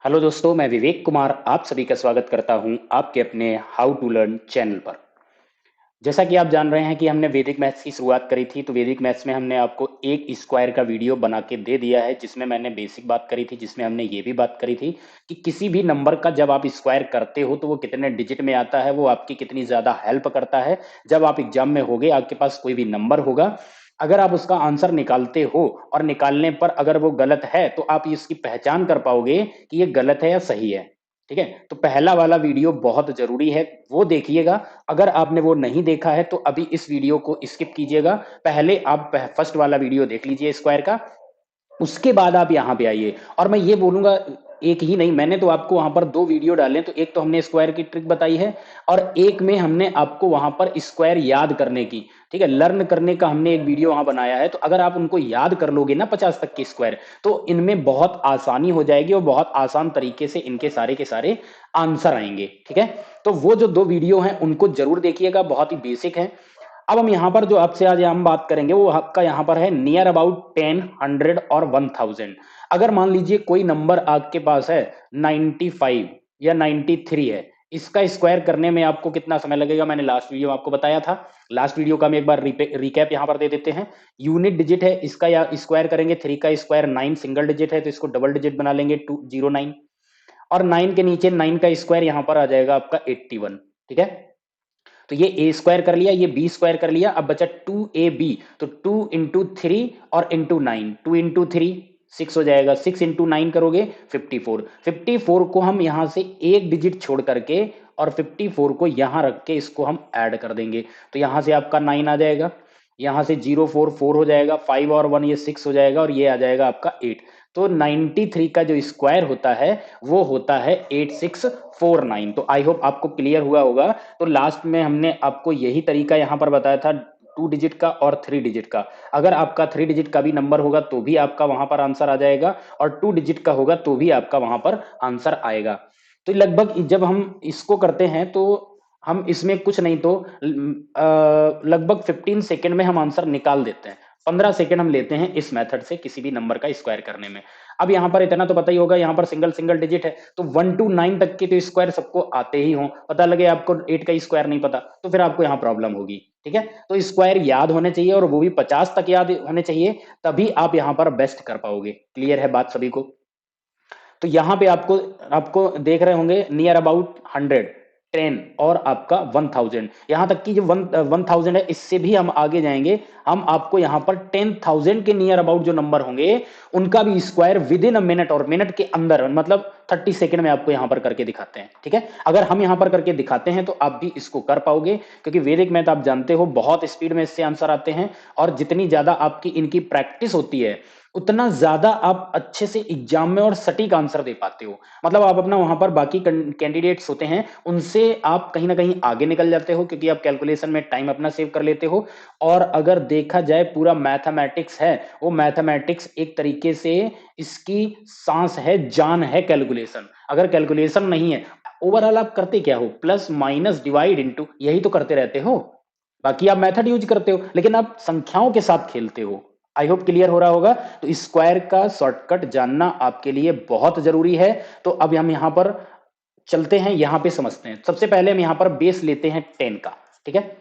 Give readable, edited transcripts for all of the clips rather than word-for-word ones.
Hello दोस्तों, मैं विवेक कुमार आप सभी का स्वागत करता हूं आपके अपने हाउ टू लर्न चैनल पर। जैसा कि आप जान रहे हैं कि हमने वैदिक मैथ्स की शुरुआत करी थी, तो वैदिक मैथ्स में हमने आपको एक स्क्वायर का वीडियो बना के दे दिया है, जिसमें मैंने बेसिक बात करी थी, जिसमें हमने ये भी बात करी थी कि किसी भी नंबर का जब आप स्क्वायर करते हो तो वो कितने डिजिट में आता है, वो आपकी कितनी ज़्यादा हेल्प करता है। जब आप एग्जाम में होगे, आपके पास कोई भी नंबर होगा, अगर आप उसका आंसर निकालते हो और निकालने पर अगर वो गलत है, तो आप इसकी पहचान कर पाओगे कि ये गलत है या सही है। ठीक है, तो पहला वाला वीडियो बहुत जरूरी है, वो देखिएगा। अगर आपने वो नहीं देखा है तो अभी इस वीडियो को स्किप कीजिएगा। पहले आप फर्स्ट वाला वीडियो देख लीजिए स्क्वायर का, उसके बाद आप यहाँ पे आइए। और मैं ये बोलूंगा, एक ही नहीं, मैंने तो आपको वहां पर दो वीडियो डाले, तो एक तो हमने स्क्वायर की ट्रिक बताई है और एक में हमने आपको वहां पर स्क्वायर याद करने की, ठीक है, लर्न करने का हमने एक वीडियो वहां बनाया है। तो अगर आप उनको याद कर लोगे ना 50 तक के स्क्वायर, तो इनमें बहुत आसानी हो जाएगी और बहुत आसान तरीके से इनके सारे के सारे आंसर आएंगे। ठीक है, तो वो जो दो वीडियो हैं उनको जरूर देखिएगा, बहुत ही बेसिक है। अब हम यहाँ पर जो आपसे आज हम बात करेंगे वो आपका यहाँ पर है नियर अबाउट 10, 100 और 1000। अगर मान लीजिए कोई नंबर आपके पास है 95 या 93 है, इसका स्क्वायर करने में आपको कितना समय लगेगा, मैंने लास्ट वीडियो में आपको बताया था। लास्ट वीडियो का हम एक बार रिकैप यहाँ पर दे देते हैं। यूनिट डिजिट है इसका, या स्क्वायर करेंगे 3 का स्क्वायर 9 सिंगल डिजिट है, तो इसको डबल डिजिट बना लेंगे 209। और 9 के नीचे 9 का स्क्वायर यहाँ पर आ जाएगा आपका 81। ठीक है, तो ये ए स्क्वायर कर लिया, ये बी स्क्वायर कर लिया, अब बचा 2ab। तो 2 इंटू 3 और इंटू 9, 2 इंटू 3 6 हो जाएगा, 6 इंटू 9 करोगे 54। 54 को हम यहां से एक डिजिट छोड़ करके और 54 को यहां रख के इसको हम ऐड कर देंगे, तो यहां से आपका 9 आ जाएगा, यहां से 0 4 4 हो जाएगा, 5 और 1 ये 6 हो जाएगा, और ये आ जाएगा आपका 8। तो 93 का जो स्क्वायर होता है वो होता है 8649। तो आई होप आपको क्लियर हुआ होगा। तो लास्ट में हमने आपको यही तरीका यहां पर बताया था, 2 डिजिट का और 3 डिजिट का। अगर आपका 3 डिजिट का भी नंबर होगा तो भी आपका वहां पर आंसर आ जाएगा, और 2 डिजिट का होगा तो भी आपका वहां पर आंसर आएगा। तो लगभग जब हम इसको करते हैं तो हम इसमें कुछ नहीं तो लगभग 15 सेकेंड में हम आंसर निकाल देते हैं। 15 सेकेंड हम लेते हैं इस मेथड से किसी भी नंबर का स्क्वायर करने में। अब यहाँ पर इतना तो पता ही होगा, यहाँ पर सिंगल सिंगल डिजिट है, तो 1 to 9 तक के तो स्क्वायर सबको आते ही हों। पता लगे आपको 8 का स्क्वायर नहीं पता, तो फिर आपको यहाँ प्रॉब्लम होगी। ठीक है, तो स्क्वायर याद होने चाहिए और वो भी 50 तक याद होने चाहिए, तभी आप यहाँ पर बेस्ट कर पाओगे। क्लियर है बात सभी को? तो यहाँ पे आपको आपको देख रहे होंगे नियर अबाउट 100, 10 और आपका 1000। यहां तक कि जो 1000 है, इससे भी हम आगे जाएंगे। हम आपको यहाँ पर 10,000 के नियर अबाउट जो नंबर होंगे उनका भी square with in a minute, और मिनट के अंदर मतलब 30 सेकंड में आपको यहाँ पर करके दिखाते हैं। ठीक है, अगर हम यहाँ पर करके दिखाते हैं तो आप भी इसको कर पाओगे, क्योंकि वैदिक मैथ आप जानते हो बहुत स्पीड में इससे आंसर आते हैं। और जितनी ज्यादा आपकी इनकी प्रैक्टिस होती है, उतना ज्यादा आप अच्छे से एग्जाम में और सटीक आंसर दे पाते हो। मतलब आप अपना वहां पर बाकी कैंडिडेट्स होते हैं उनसे आप कहीं ना कहीं आगे निकल जाते हो, क्योंकि आप कैलकुलेशन में टाइम अपना सेव कर लेते हो। और अगर देखा जाए पूरा मैथमेटिक्स है, वो मैथमेटिक्स एक तरीके से इसकी सांस है, जान है कैलकुलेशन। अगर कैलकुलेशन नहीं है, ओवरऑल आप करते क्या हो, प्लस माइनस डिवाइड इंटू, यही तो करते रहते हो। बाकी आप मेथड यूज करते हो, लेकिन आप संख्याओं के साथ खेलते हो। आई होप क्लियर हो रहा होगा। तो स्क्वायर का शॉर्टकट जानना आपके लिए बहुत जरूरी है। तो अब हम यहां पर चलते हैं, यहां पे समझते हैं। सबसे पहले हम यहां पर बेस लेते हैं 10 का। ठीक है,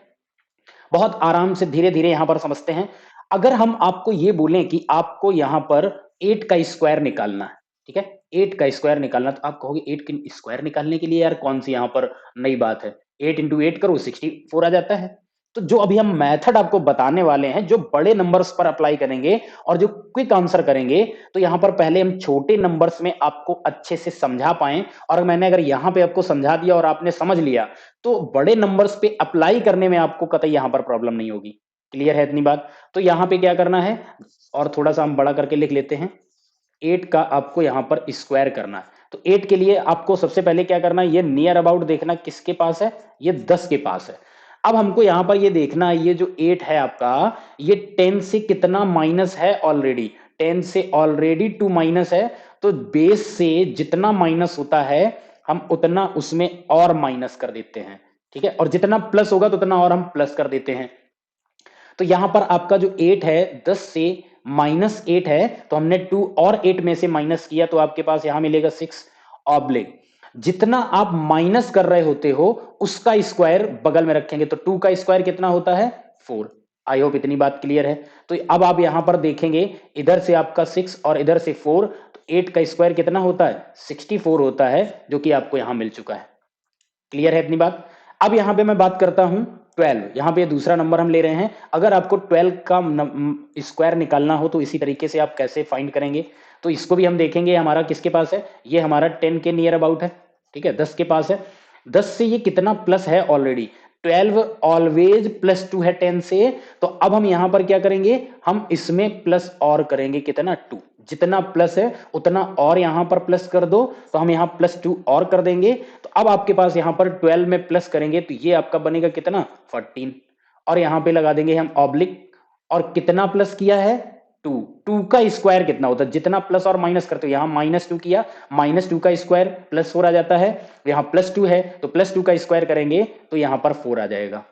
बहुत आराम से धीरे धीरे यहां पर समझते हैं। अगर हम आपको ये बोलें कि आपको यहां पर 8 का स्क्वायर निकालना है, ठीक है, 8 का स्क्वायर निकालना, तो आप कहोगे 8 के स्क्वायर निकालने के लिए यार कौन सी यहां पर नई बात है, 8 इंटू 8 करो 64 आ जाता है। तो जो अभी हम मेथड आपको बताने वाले हैं, जो बड़े नंबर्स पर अप्लाई करेंगे और जो क्विक आंसर करेंगे, तो यहां पर पहले हम छोटे नंबर्स में आपको अच्छे से समझा पाए। और मैंने अगर यहां पे आपको समझा दिया और आपने समझ लिया, तो बड़े नंबर्स पे अप्लाई करने में आपको कतई यहां पर प्रॉब्लम नहीं होगी। क्लियर है इतनी बात? तो यहां पे क्या करना है, और थोड़ा सा हम बड़ा करके लिख लेते हैं। 8 का आपको यहां पर स्क्वायर करना है, तो 8 के लिए आपको सबसे पहले क्या करना है, ये नियर अबाउट देखना किसके पास है, ये 10 के पास है। अब हमको यहां पर ये देखना है, ये जो 8 है आपका, ये 10 से कितना माइनस है ऑलरेडी, 10 से ऑलरेडी 2 माइनस है। तो बेस से जितना माइनस होता है, हम उतना उसमें और माइनस कर देते हैं। ठीक है, और जितना प्लस होगा तो उतना और हम प्लस कर देते हैं। तो यहां पर आपका जो 8 है, 10 से -8 है, तो हमने 2 और 8 में से माइनस किया, तो आपके पास यहां मिलेगा 6। ऑब्लिक जितना आप माइनस कर रहे होते हो उसका स्क्वायर बगल में रखेंगे, तो 2 का स्क्वायर कितना होता है 4। आई होप इतनी बात क्लियर है। तो अब आप यहां पर देखेंगे, इधर से आपका 6 और इधर से 4, तो 8 का स्क्वायर कितना होता है 64 होता है, जो कि आपको यहां मिल चुका है। क्लियर है इतनी बात। अब यहां पे मैं बात करता हूं 12, यहां पे दूसरा नंबर हम ले रहे हैं। अगर आपको 12 का स्क्वायर निकालना हो तो इसी तरीके से आप कैसे फाइंड करेंगे, तो इसको भी हम देखेंगे। हमारा किसके पास है, ये हमारा 10 के नियर अबाउट है, ठीक है, 10 के पास है। 10 से ये कितना प्लस है ऑलरेडी, 12 ऑलवेज प्लस 2 है 10 से। तो अब हम यहां पर क्या करेंगे, हम इसमें प्लस और करेंगे, कितना 2, जितना प्लस है उतना और यहां पर प्लस कर दो, तो हम यहां प्लस 2 और कर देंगे। तो अब आपके पास यहां पर 12 में प्लस करेंगे तो ये आपका बनेगा कितना 14, और यहां पे लगा देंगे हम ऑब्लिक, और कितना प्लस किया है 2। 2 का स्क्वायर कितना होता है, जितना प्लस और माइनस करते हो, यहां -2 किया, -2 का स्क्वायर +4 आ जाता है, यहां +2 है तो +2 का स्क्वायर करेंगे तो यहां पर 4 आ जाएगा।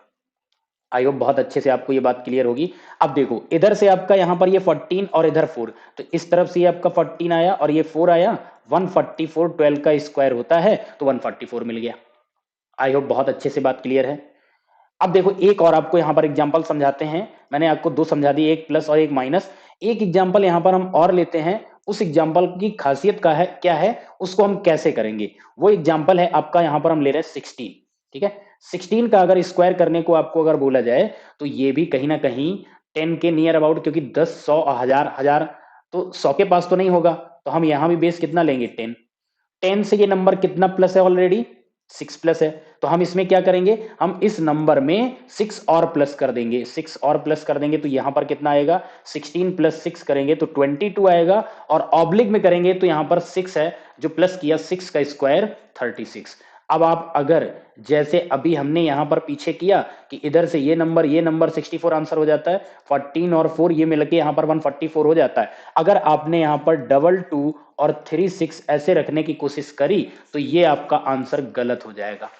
आई होप बहुत अच्छे से आपको ये बात क्लियर होगी। अब देखो इधर से आपका यहां पर ये 14 और इधर 4, तो इस तरफ से ये आपका 14 आया और ये 4 आया, 144 12 का स्क्वायर होता है तो 144 मिल गया। आई होप बहुत अच्छे से बात क्लियर है। अब देखो एक और आपको यहां पर एग्जांपल समझाते हैं। मैंने आपको दो समझा दी, एक प्लस और एक माइनस। एक एग्जांपल यहां पर हम और लेते हैं, उस एग्जांपल की खासियत का है क्या है, उसको हम कैसे करेंगे। वो एग्जांपल है आपका, यहां पर हम ले रहे हैं 16, ठीक है। 16 का अगर स्क्वायर करने को आपको अगर बोला जाए तो ये भी कहीं ना कहीं 10 के नियर अबाउट, क्योंकि 10 100 1000 1000 तो 100 के पास तो नहीं होगा, तो हम यहां भी बेस कितना लेंगे 10। 10 से ये नंबर कितना प्लस है ऑलरेडी 6 प्लस है, तो हम इसमें क्या करेंगे, हम इस नंबर में 6 और प्लस कर देंगे। 6 और प्लस कर देंगे तो यहां पर कितना आएगा, 16 प्लस 6 करेंगे तो 22 आएगा, और ऑब्लिक में करेंगे तो यहां पर 6 है, जो प्लस किया 6 का स्क्वायर 36। अब आप अगर जैसे अभी हमने यहां पर पीछे किया कि इधर से ये नंबर 64 आंसर हो जाता है, 14 और 4 ये मिलके यहां पर 144 हो जाता है। अगर आपने यहां पर 22 और 36 ऐसे रखने की कोशिश करी तो ये आपका आंसर गलत हो जाएगा।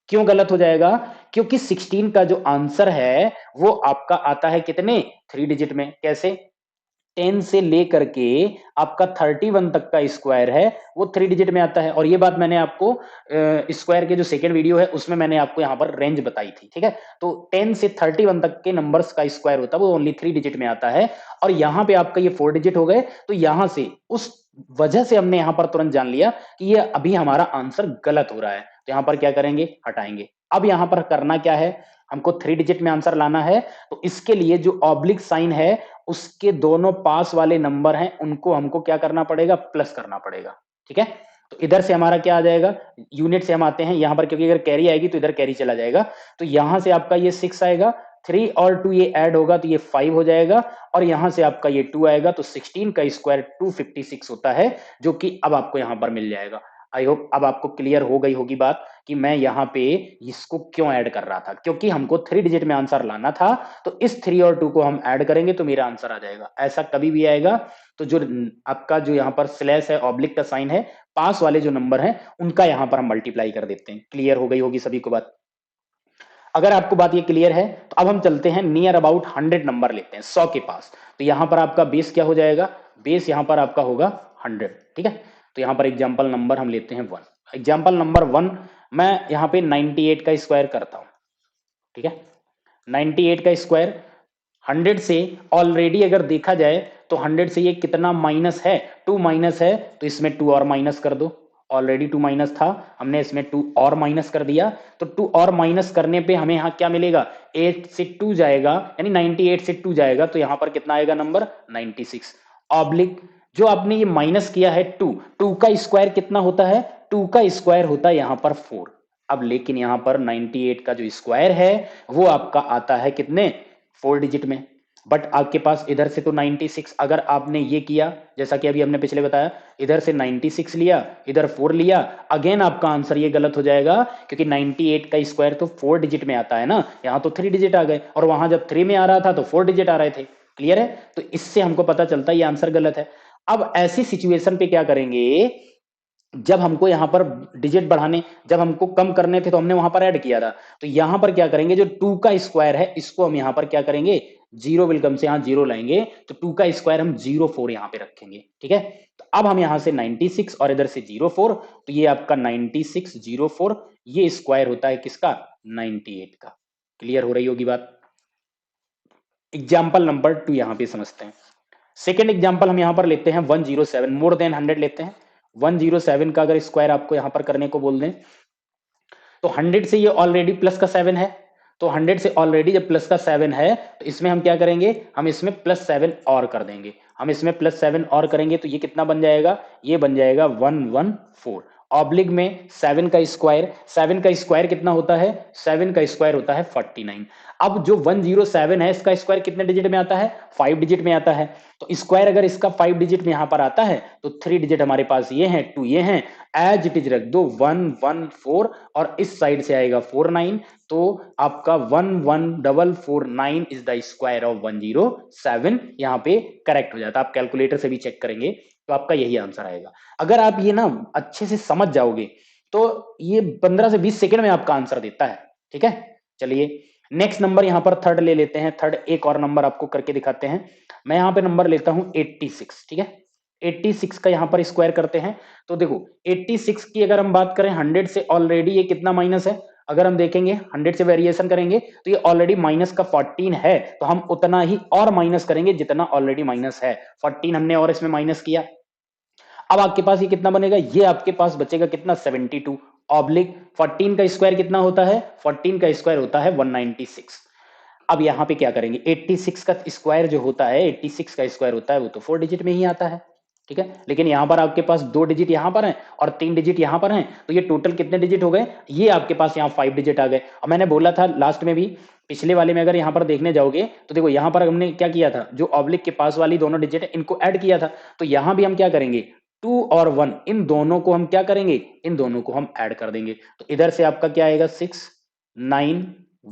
क्यों गलत हो जाएगा, क्योंकि 16 का जो आंसर है वो आपका आता है कितने 3 डिजिट में। कैसे, 10 से लेकर के आपका 31 तक का स्क्वायर है वो 3 डिजिट में आता है। और ये बात मैंने आपको स्क्वायर के जो सेकंड वीडियो है उसमें मैंने आपको यहां पर रेंज बताई थी, ठीक है। तो 10 से 31 तक के नंबर्स का स्क्वायर होता है वो ओनली 3 डिजिट में आता है, और यहां पे आपका ये 4 डिजिट हो गए। तो यहां से उस वजह से हमने यहां पर तुरंत जान लिया कि ये अभी हमारा आंसर गलत हो रहा है, तो यहां पर क्या करेंगे, हटाएंगे। अब यहां पर करना क्या है, हमको 3 डिजिट में आंसर लाना है, तो इसके लिए जो ऑब्लिक साइन है उसके दोनों पास वाले नंबर हैं उनको हमको क्या करना पड़ेगा, प्लस करना पड़ेगा, ठीक है। तो इधर से हमारा क्या आ जाएगा, यूनिट से हम आते हैं यहां पर, क्योंकि अगर कैरी आएगी तो इधर कैरी चला जाएगा। तो यहां से आपका ये 6 आएगा, 3 और 2 ये ऐड होगा तो ये 5 हो जाएगा, और यहां से आपका ये 2 आएगा, तो 16 का स्क्वायर 256 होता है, जो कि अब आपको यहां पर मिल जाएगा। आई होप अब आपको क्लियर हो गई होगी बात कि मैं यहां पे इसको क्यों ऐड कर रहा था, क्योंकि हमको 3 डिजिट में आंसर लाना था। तो इस 3 और 2 को हम ऐड करेंगे तो मेरा आंसर आ जाएगा। ऐसा कभी भी आएगा तो जो आपका जो यहाँ पर स्लैश है, ऑब्लिक का साइन है, पास वाले जो नंबर हैं उनका यहां पर हम मल्टीप्लाई कर देते हैं। क्लियर हो गई होगी सभी को बात। अगर आपको बात ये क्लियर है तो अब हम चलते हैं नियर अबाउट 100 नंबर लेते हैं 100 के पास। तो यहां पर आपका बेस क्या हो जाएगा, बेस यहां पर आपका होगा 100, ठीक है। तो यहां पर एग्जाम्पल नंबर हम लेते हैं 1। एग्जाम्पल नंबर 1 मैं यहां पे 98 का स्क्वायर करता हूं, ठीक है। 98 का स्क्वायर 100 से ऑलरेडी अगर देखा जाए तो 100 से ये कितना माइनस है, 2 माइनस है, तो इसमें 2 और माइनस कर दो। ऑलरेडी 2 माइनस था, हमने इसमें 2 और माइनस कर दिया, तो 2 और माइनस करने पे हमें यहां क्या मिलेगा, 8 से 2 जाएगा, यानी 98 से 2 जाएगा, तो यहां पर कितना आएगा नंबर 96। ऑब्लिक जो आपने ये माइनस किया है 2 का स्क्वायर कितना होता है, 2 का स्क्वायर होता है यहां पर 4। अब लेकिन यहां पर 98 का जो स्क्वायर है वो आपका आता है कितने 4 डिजिट में, बट आपके पास इधर से तो 96, अगर आपने ये किया जैसा कि अभी हमने पिछले बताया, इधर से 96 लिया, इधर 4 लिया, अगेन आपका आंसर ये गलत हो जाएगा, क्योंकि 98 का स्क्वायर तो 4 डिजिट में आता है ना, यहां तो 3 डिजिट आ गए, और वहां जब 3 में आ रहा था तो 4 डिजिट आ रहे थे। क्लियर है, तो इससे हमको पता चलता है ये आंसर गलत है। अब ऐसी सिचुएशन पे क्या करेंगे, जब हमको यहां पर डिजिट बढ़ाने, जब हमको कम करने थे तो हमने वहां पर ऐड किया था, तो यहां पर क्या करेंगे, जो 2 का स्क्वायर है इसको हम यहां पर क्या करेंगे, जीरो विलकम से यहाँ जीरो लाएंगे तो 2 का स्क्वायर हम 04 यहाँ पे रखेंगे, ठीक है। तो अब हम यहाँ से 96 और इधर से 04, तो ये आपका 96 04, ये स्क्वायर होता है किसका, 98 का। क्लियर हो रही होगी बात। एग्जाम्पल नंबर 2 यहाँ पे समझते हैं। सेकेंड एग्जाम्पल हम यहाँ पर लेते हैं 107, मोर देन 100 लेते हैं। 107 का अगर स्क्वायर आपको यहाँ पर करने को बोल दें तो 100 से ये ऑलरेडी प्लस का 7 है, तो 100 से ऑलरेडी जब प्लस का 7 है तो इसमें हम क्या करेंगे, हम इसमें +7 और कर देंगे। हम इसमें +7 और करेंगे तो ये कितना बन जाएगा, ये बन जाएगा 114। ऑब्लिक में 7 का स्क्वायर, 7 का स्क्वायर कितना होता है, 7 का स्क्वायर होता है 49। अब जो 107 है इसका स्क्वायर कितने डिजिट में आता है, 5 डिजिट में आता है। तो स्क्वायर अगर इसका 5 डिजिट में यहां पर आता है तो 3 डिजिट हमारे पास ये हैं, 2 ये हैं, एज इट इज रख दो 114 और इस साइड से आएगा 49, तो आपका 11449 इज द स्क्वायर ऑफ 107। यहां पे करेक्ट हो जाता है। आप कैलकुलेटर से भी चेक करेंगे तो आपका यही आंसर आएगा। अगर आप ये ना अच्छे से समझ जाओगे तो ये 15 से 20 सेकंड में आपका आंसर देता है, ठीक है। चलिए नेक्स्ट नंबर यहां पर थर्ड ले लेते हैं। थर्ड एक और नंबर आपको करके दिखाते हैं। मैं यहां पे नंबर लेता हूं 86, ठीक है। 86 का यहां पर स्क्वायर करते हैं तो देखो 86 की अगर हम बात करें 100 से ऑलरेडी ये कितना माइनस है, अगर हम देखेंगे 100 से वेरिएशन करेंगे तो ये ऑलरेडी माइनस का 14 है, तो हम उतना ही और माइनस करेंगे जितना ऑलरेडी माइनस है। 14 हमने और इसमें माइनस किया। अब आपके पास ये कितना बनेगा, ये आपके पास बचेगा कितना, 72 ऑब्लिक 14 का स्क्वायर कितना होता है, 14 का स्क्वायर होता है 196। अब यहां पे क्या करेंगे, 86 का स्क्वायर जो होता है, 86 का स्क्वायर होता है वो तो 4 डिजिट में ही आता है, ठीक है। लेकिन यहां पर आपके पास 2 डिजिट यहां पर हैं और 3 डिजिट यहां पर हैं, तो ये टोटल कितने डिजिट हो गए, ये आपके पास यहां 5 डिजिट आ गए। और मैंने बोला था लास्ट में भी, पिछले वाले में अगर यहां पर देखने जाओगे तो देखो यहां पर हमने क्या किया था, जो ऑब्लिक के पास वाली दोनों डिजिट है इनको ऐड किया था, तो यहां भी हम क्या करेंगे, 2 और 1 इन दोनों को हम क्या करेंगे, इन दोनों को हम ऐड कर देंगे। तो इधर से आपका क्या आएगा 6 9,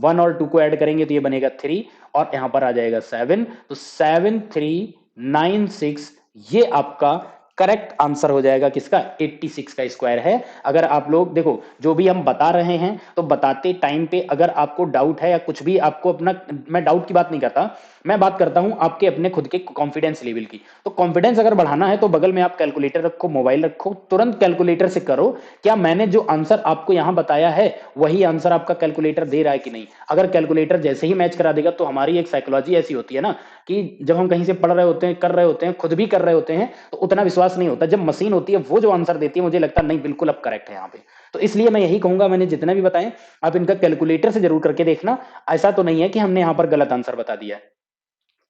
1 और 2 को ऐड करेंगे तो ये बनेगा 3 और यहां पर आ जाएगा 7, तो 7396 ये आपका करेक्ट आंसर हो जाएगा किसका, 86 का स्क्वायर है। अगर आप लोग देखो जो भी हम बता रहे हैं तो बताते टाइम पे अगर आपको डाउट है या कुछ भी आपको अपना, मैं डाउट की बात नहीं करता, मैं बात करता हूं आपके अपने खुद के कॉन्फिडेंस लेवल की। तो कॉन्फिडेंस अगर बढ़ाना है तो बगल में आप कैलकुलेटर रखो, मोबाइल रखो, तुरंत कैलकुलेटर से करो क्या मैंने जो आंसर आपको यहां बताया है वही आंसर आपका कैलकुलेटर दे रहा है कि नहीं। अगर कैलकुलेटर जैसे ही मैच करा देगा तो हमारी एक साइकोलॉजी ऐसी होती है ना कि जब हम कहीं से पढ़ रहे होते हैं, कर रहे होते हैं, खुद भी कर रहे होते हैं, तो उतना विश्वास नहीं होता। जब मशीन होती है वो जो आंसर देती है मुझे लगता है नहीं बिल्कुल अब करेक्ट है यहाँ पे। तो इसलिए मैं यही कहूंगा, मैंने जितने भी बताए आप इनका कैलकुलेटर से जरूर करके देखना। ऐसा तो नहीं है कि हमने यहाँ पर गलत आंसर बता दिया है,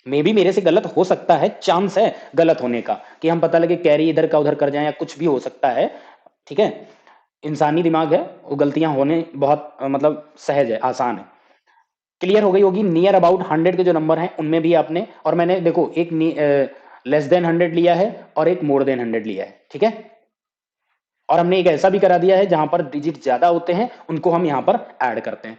मे बी मेरे से गलत हो सकता है, चांस है गलत होने का कि हम पता लगे कैरी इधर का उधर कर जाए या कुछ भी हो सकता है, ठीक है। इंसानी दिमाग है, वो गलतियां होने बहुत मतलब सहज है, आसान है। क्लियर हो गई होगी। नियर अबाउट 100 के जो नंबर हैं उनमें भी आपने, और मैंने देखो एक लेस देन 100 लिया है और एक मोर देन 100 लिया है, ठीक है। और हमने एक ऐसा भी करा दिया है जहां पर डिजिट ज्यादा होते हैं उनको हम यहां पर ऐड करते हैं।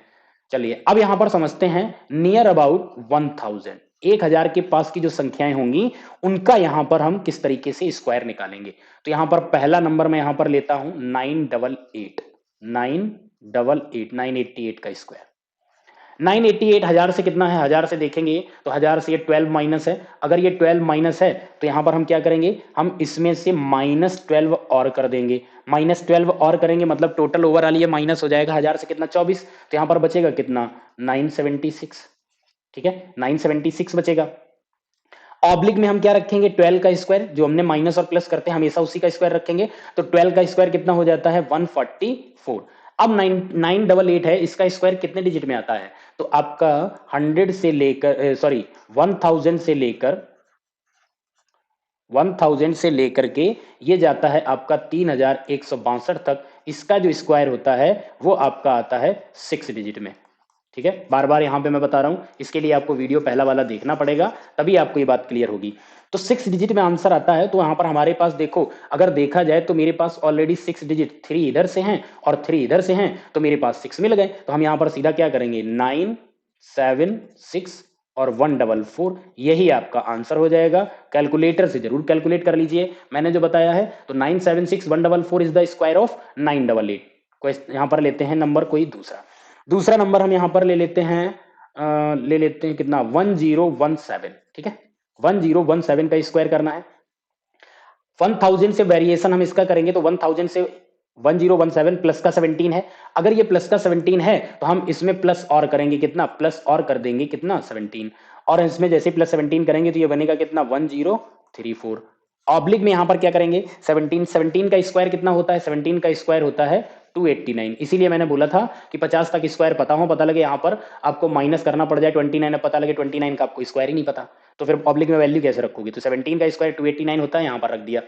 चलिए अब यहां पर समझते हैं नियर अबाउट 1000, 1000 के पास की जो संख्याएं होंगी उनका यहां पर हम किस तरीके से स्क्वायर निकालेंगे। तो यहां पर पहला नंबर मैं यहां पर लेता हूं 988, 988, 988 का स्क्वायर। 988 हजार से कितना है, हजार से देखेंगे तो हजार से ये 12 माइनस है। अगर ये 12 माइनस है तो यहां पर हम क्या करेंगे, हम इसमें से -12 और कर देंगे। -12 और करेंगे मतलब टोटल ओवरऑल ये माइनस हो जाएगा, हजार से कितना 24, तो यहां पर बचेगा कितना 976, ठीक है 976 बचेगा। ऑब्लिक में हम क्या रखेंगे, 12 का स्क्वायर, जो हमने माइनस और प्लस करते हैं हमेशा उसी का स्क्वायर रखेंगे। तो 12 का स्क्वायर कितना हो जाता है 144। अब 988 है, इसका स्क्वायर कितने डिजिट में आता है, तो आपका 100 से लेकर सॉरी 1000 से लेकर के ये जाता है आपका 3162 तक। इसका जो स्क्वायर होता है वो आपका आता है 6 डिजिट में, ठीक है। बार बार यहां पे मैं बता रहा हूं, इसके लिए आपको वीडियो पहला वाला देखना पड़ेगा, तभी आपको ये बात क्लियर होगी। तो 6 डिजिट में आंसर आता है। तो यहां पर हमारे पास देखो अगर देखा जाए तो मेरे पास ऑलरेडी 6 डिजिट, 3 इधर से हैं और 3 इधर से हैं, तो मेरे पास 6 मिल गए। तो हम यहां पर सीधा क्या करेंगे 976 और 144, यही आपका आंसर हो जाएगा। कैलकुलेटर से जरूर कैलकुलेट कर लीजिए मैंने जो बताया है। तो 976 144 इज द स्क्वायर ऑफ 988। यहां पर लेते हैं नंबर कोई दूसरा। दूसरा नंबर हम यहां पर ले लेते हैं ले लेते हैं कितना 1017, ठीक है 1017 का स्क्वायर करना है। 1000 से वेरिएशन हम इसका करेंगे तो 1000 से 1017 प्लस का 17 है। अगर ये प्लस का 17 है तो हम इसमें प्लस और करेंगे कितना, प्लस और कर देंगे कितना 17, और इसमें जैसे प्लस 17 करेंगे तो ये बनेगा कितना 1034। ऑब्लिक में यहां पर क्या करेंगे 17, 17 का स्क्वायर कितना होता है, 17 का स्क्वायर होता है 289। इसीलिए मैंने बोला था कि 50 तक स्क्वायर पता हो, पता लगे यहाँ पर आपको माइनस करना पड़ जाए 29, पता लगे 29 का आपको स्क्वायर ही नहीं पता, तो फिर पब्लिक में वैल्यू कैसे रखोगे। तो 17 का स्क्वायर 289 होता है, यहाँ पर रख दिया।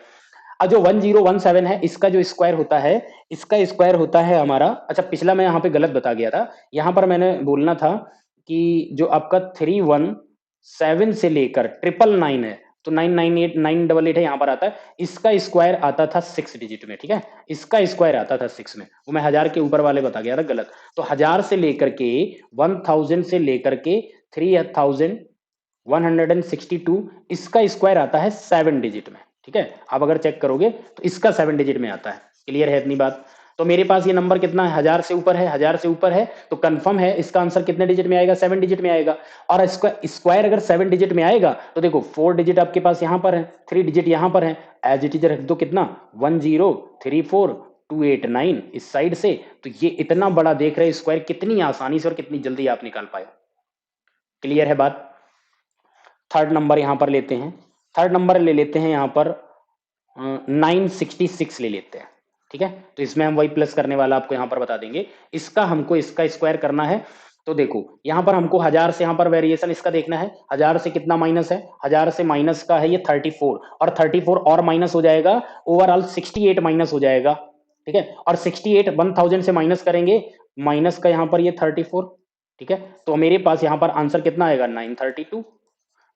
अब जो 1017 है इसका जो स्क्वायर होता है, इसका स्क्वायर होता है हमारा, अच्छा पिछला मैं यहाँ पे गलत बता गया था, यहाँ पर मैंने बोलना था कि जो आपका 317 से लेकर 999 है, तो 998 988 है यहाँ पर आता है, इसका स्क्वायर आता था 6 डिजिट में, ठीक है इसका स्क्वायर आता था 6 में, वो मैं 1000 के ऊपर वाले बता गया था गलत। तो 1000 से लेकर के 1000 से लेकर के 3162 इसका स्क्वायर आता है 7 डिजिट में, ठीक है आप अगर चेक करोगे तो इसका 7 डिजिट में आता है। क्लियर है इतनी बात। तो मेरे पास ये नंबर कितना है 1000 से ऊपर है, 1000 से ऊपर है तो कंफर्म है इसका आंसर कितने डिजिट में आएगा, 7 डिजिट में आएगा। और इसका स्क्वायर अगर 7 डिजिट में आएगा तो देखो 4 डिजिट आपके पास यहां पर है, 3 डिजिट यहां पर है, एज इट इज रख दो कितना 1034289 इस साइड से। तो ये इतना बड़ा देख रहे स्क्वायर कितनी आसानी से और कितनी जल्दी आप निकाल पाए। क्लियर है बात। थर्ड नंबर यहां पर लेते हैं, थर्ड नंबर ले लेते हैं यहां पर 966 ले लेते हैं, ठीक है तो इसमें हम वही प्लस करने वाला आपको यहां पर बता देंगे, इसका हमको इसका स्क्वायर करना है। तो देखो यहां पर हमको 1000 से यहां पर वेरिएशन इसका देखना है, 1000 से कितना माइनस है, 1000 से माइनस का है ये 34, और 34 और माइनस हो जाएगा, ओवरऑल 68 माइनस हो जाएगा, ठीक है और 68 1000 से माइनस करेंगे, माइनस का यहां पर ये 34, ठीक है तो मेरे पास यहां पर आंसर कितना आएगा 932,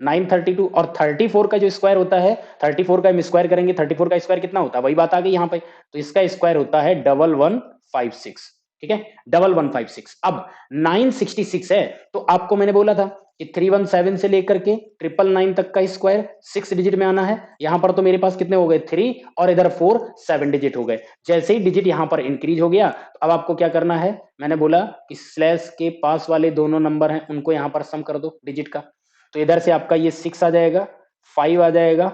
932 और 34 का जो स्क्वायर होता है 34 का हम स्क्वायर करेंगे, 34 का स्क्वायर कितना होता है वही बात आ गई यहाँ पे, तो इसका स्क्वायर होता है 1156, ठीक है 1156। अब 966 है तो आपको मैंने बोला था कि 317 से लेकर के 999 तक का स्क्वायर 6 डिजिट में आना है। यहां पर तो मेरे पास कितने हो गए 3 और इधर 4 7 डिजिट हो गए। जैसे ही डिजिट यहां पर इंक्रीज हो गया तो अब आपको क्या करना है, मैंने बोला कि स्लैश के पास वाले दोनों नंबर हैं उनको यहां पर सम कर दो डिजिट का, तो इधर से आपका ये 6 आ जाएगा, 5 आ जाएगा,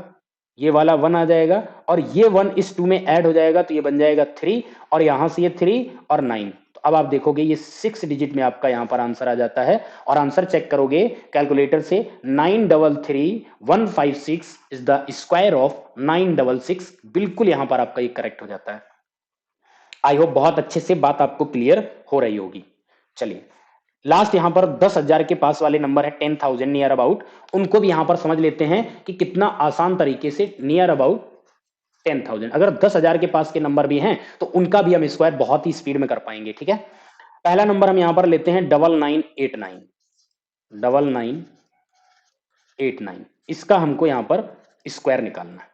ये वाला 1 आ जाएगा और ये 1 इस 2 में ऐड हो जाएगा तो ये बन जाएगा 3 और यहां से ये 3 और 9। तो अब आप देखोगे ये 6 डिजिट में आपका यहां पर आंसर आ जाता है, और आंसर चेक करोगे कैलकुलेटर से 933156 इज द स्क्वायर ऑफ 966, बिल्कुल यहां पर आपका ये करेक्ट हो जाता है। आई होप बहुत अच्छे से बात आपको क्लियर हो रही होगी। चलिए लास्ट यहां पर 10,000 के पास वाले नंबर है 10,000 नियर अबाउट, उनको भी यहां पर समझ लेते हैं कि कितना आसान तरीके से नियर अबाउट 10,000, अगर 10,000 के पास के नंबर भी हैं तो उनका भी हम स्क्वायर बहुत ही स्पीड में कर पाएंगे, ठीक है। पहला नंबर हम यहां पर लेते हैं 9989, 9989 इसका हमको यहां पर स्क्वायर निकालना है।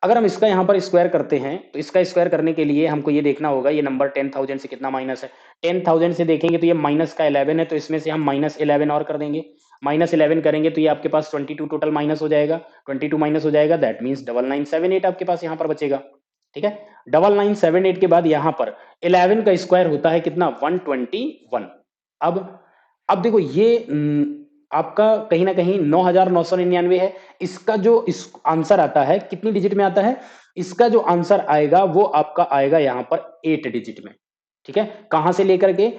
अगर हम इसका यहां पर स्क्वायर करते हैं तो इसका स्क्वायर करने के लिए हमको ये देखना होगा ये नंबर 10,000 से कितना माइनस है, 10,000 से देखेंगे तो ये माइनस का 11 है, तो इसमें से हम माइनस 11 और कर देंगे, माइनस 11 करेंगे तो ये आपके पास 22 टोटल माइनस हो जाएगा, 22 माइनस हो जाएगा, दैट मीन्स 9978 आपके पास यहाँ पर बचेगा, ठीक है 9978 के बाद यहाँ पर 11 का स्क्वायर होता है कितना 121। अब देखो ये आपका कहीं ना कहीं 9999 है, इसका जो इस आंसर आता है कितनी डिजिट में आता है, इसका जो आंसर आएगा वो आपका आएगा यहां पर 8 डिजिट में, ठीक है कहां से लेकर के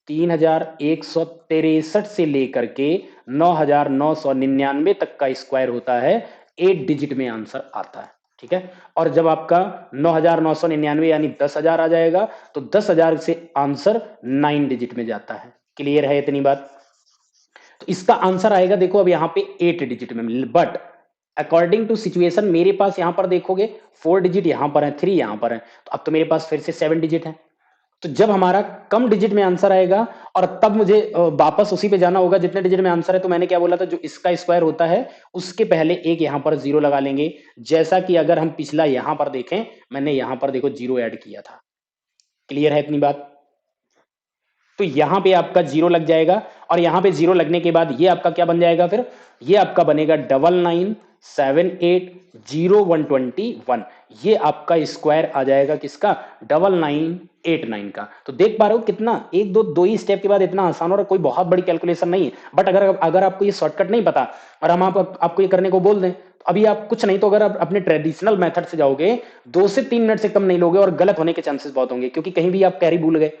3163 से लेकर के 9999 तक का स्क्वायर होता है, 8 डिजिट में आंसर आता है, ठीक है। और जब आपका 9999 यानी 10,000 आ जाएगा तो 10,000 से आंसर 9 डिजिट में जाता है। क्लियर है इतनी बात। तो इसका आंसर आएगा देखो अब यहां पे 8 डिजिट में, बट अकॉर्डिंग टू सिचुएशन मेरे पास यहां पर देखोगे 4 डिजिट यहां पर है, 3 यहां पर है, तो अब तो मेरे पास फिर से 7 डिजिट है। तो जब हमारा कम डिजिट में आंसर आएगा और तब मुझे वापस उसी पे जाना होगा जितने डिजिट में आंसर है, तो मैंने क्या बोला था जो इसका स्क्वायर होता है उसके पहले एक यहां पर 0 लगा लेंगे, जैसा कि अगर हम पिछला यहां पर देखें मैंने यहां पर देखो 0 ऐड किया था। क्लियर है इतनी बात। तो यहां पे आपका 0 लग जाएगा और यहां पे 0 लगने के बाद ये आपका क्या बन जाएगा, फिर ये आपका बनेगा 99 780,121। ये आपका स्क्वायर आ जाएगा किसका? 9989 का। तो देख पा रहे हो कितना एक दो ही स्टेप के बाद इतना आसान और कोई बहुत बड़ी कैलकुलेशन नहीं है। बट अगर आपको ये शॉर्टकट नहीं पता और हम आपको ये करने को बोल दें तो अभी आप कुछ नहीं तो अगर आप अपने ट्रेडिशनल मेथड से जाओगे 2 से 3 मिनट से कम नहीं लोगे और गलत होने के चांसेस बहुत होंगे, क्योंकि कहीं भी आप कैरी भूल गए,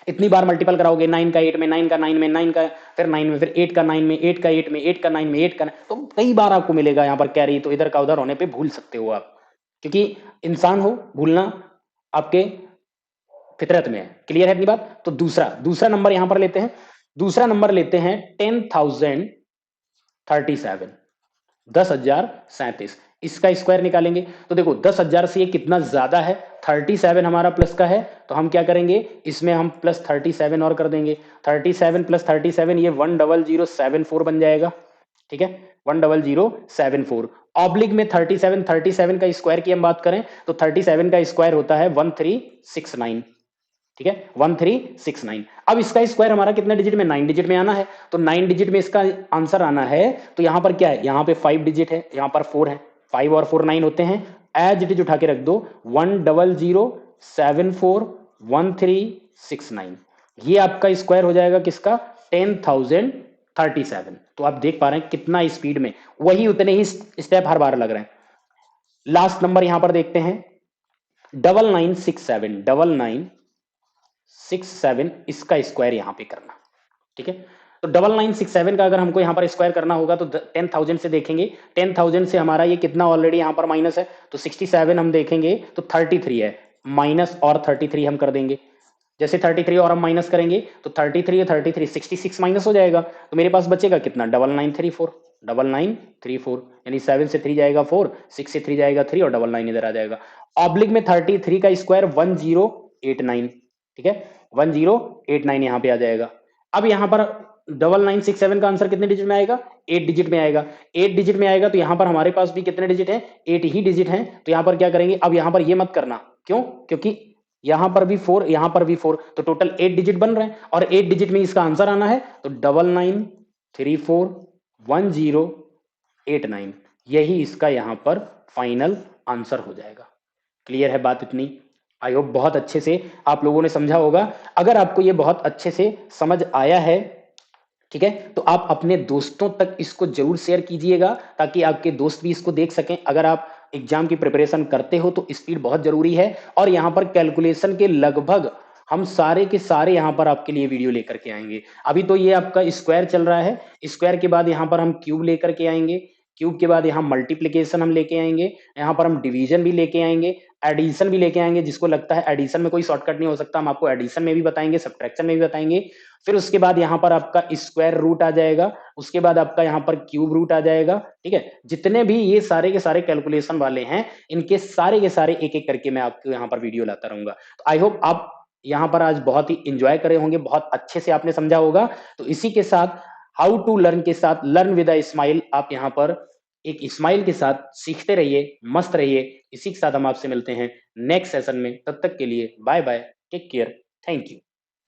इतनी बार मल्टीपल कराओगे 9 का 8 में, 9 का 9 में, 9 का फिर 9 में, फिर 8 का 9 में, 8 का 8 में, 8 का 9 में, 8 का 9, तो कई बार आपको मिलेगा यहाँ पर कैरी, तो इधर का उधर होने पे भूल सकते हो आप, क्योंकि इंसान हो, भूलना आपके फितरत में है। क्लियर है अपनी बात? तो दूसरा नंबर यहां पर लेते हैं। दूसरा नंबर लेते हैं 10,037, 10,037। इसका स्क्वायर निकालेंगे तो देखो 10,000 से ये कितना ज्यादा है, 37 हमारा प्लस का है, तो हम क्या करेंगे इसमें हम प्लस 37 और कर देंगे। 37 प्लस 37 ये 10074 बन जाएगा। ठीक है, 10074। ऑब्लिक में 37 का स्क्वायर की हम बात करें तो 37 का स्क्वायर होता है 1369। ठीक है, 1369। अब इसका स्क्वायर हमारा कितने डिजिट में? 9 डिजिट में आना है, तो 9 डिजिट में इसका आंसर आना है, तो यहां पर क्या है, यहां पे 5 डिजिट है, यहां पर 4 है, 5 और 4 9 होते हैं, एज इट इज उठा के रख दो, 100741369। ये आपका स्क्वायर हो जाएगा किसका? 10,037। तो आप देख पा रहे हैं कितना स्पीड में वही उतने ही स्टेप हर बार लग रहे हैं। लास्ट नंबर यहां पर देखते हैं 9967, 9967 इसका स्क्वायर यहां पे करना। ठीक है, तो 9967 का अगर हमको यहां पर स्क्वायर करना होगा तो 10,000 से देखेंगे, 10,000 से हमारा ये कितना ऑलरेडी यहां पर माइनस है, तो 67 हम देखेंगे तो 33 है, माइनस और 33 हम कर देंगे। जैसे 33 और हम माइनस करेंगे तो 33 और 33 66 माइनस हो जाएगा, तो मेरे पास बचेगा कितना? 9934, 9934, यानी 7 से 3 जाएगा 4, 6 से 3 जाएगा 3 और 99 इधर आ जाएगा। ऑब्लिक में 33 का स्क्वायर 1089। ठीक है, 1089 यहां पे आ जाएगा। अब यहां पर 9967 का आंसर कितने डिजिट में आएगा? 8 डिजिट में आएगा। 8 डिजिट में आएगा तो यहां पर हमारे पास भी कितने डिजिट है? 8 ही डिजिट हैं। तो यहां पर क्या करेंगे, अब यहां पर ये मत करना, क्यों? क्योंकि यहां पर भी 4, यहां पर भी 4, तो टोटल 8 डिजिट बन रहे हैं और 8 डिजिट में इसका आंसर आना है, तो 99341089 यही इसका यहां पर फाइनल आंसर हो जाएगा। क्लियर है बात इतनी? आई होप बहुत अच्छे से आप लोगों ने समझा होगा। अगर आपको ये बहुत अच्छे से समझ आया है, ठीक है, तो आप अपने दोस्तों तक इसको जरूर शेयर कीजिएगा ताकि आपके दोस्त भी इसको देख सकें। अगर आप एग्जाम की प्रिपरेशन करते हो तो स्पीड बहुत जरूरी है, और यहां पर कैलकुलेशन के लगभग हम सारे के सारे यहां पर आपके लिए वीडियो लेकर के आएंगे। अभी तो ये आपका स्क्वायर चल रहा है, स्क्वायर के बाद यहां पर हम क्यूब लेकर के आएंगे, क्यूब के बाद यहाँ मल्टीप्लीकेशन हम लेके आएंगे, यहाँ पर हम डिवीजन भी लेके आएंगे, एडिशन भी लेके आएंगे। जिसको लगता है एडिशन में कोई शॉर्टकट नहीं हो सकता, हम आपको एडिशन में भी बताएंगे, सब्ट्रैक्शन में भी बताएंगे। फिर उसके बाद यहाँ पर आपका स्क्वायर रूट आ जाएगा, उसके बाद आपका यहाँ पर क्यूब रूट आ जाएगा। ठीक है, जितने भी ये सारे के सारे कैलकुलेशन वाले हैं, इनके सारे के सारे एक एक करके मैं आपको यहाँ पर वीडियो लाता रहूंगा। तो आई होप आप यहाँ पर आज बहुत ही इंजॉय करे होंगे, बहुत अच्छे से आपने समझा होगा। तो इसी के साथ हाउ टू लर्न के साथ लर्न विद अ स्माइल, आप यहाँ पर एक स्माइल के साथ सीखते रहिए, मस्त रहिए। इसी के साथ हम आपसे मिलते हैं नेक्स्ट सेशन में। तब तक के लिए bye bye, take care, thank you.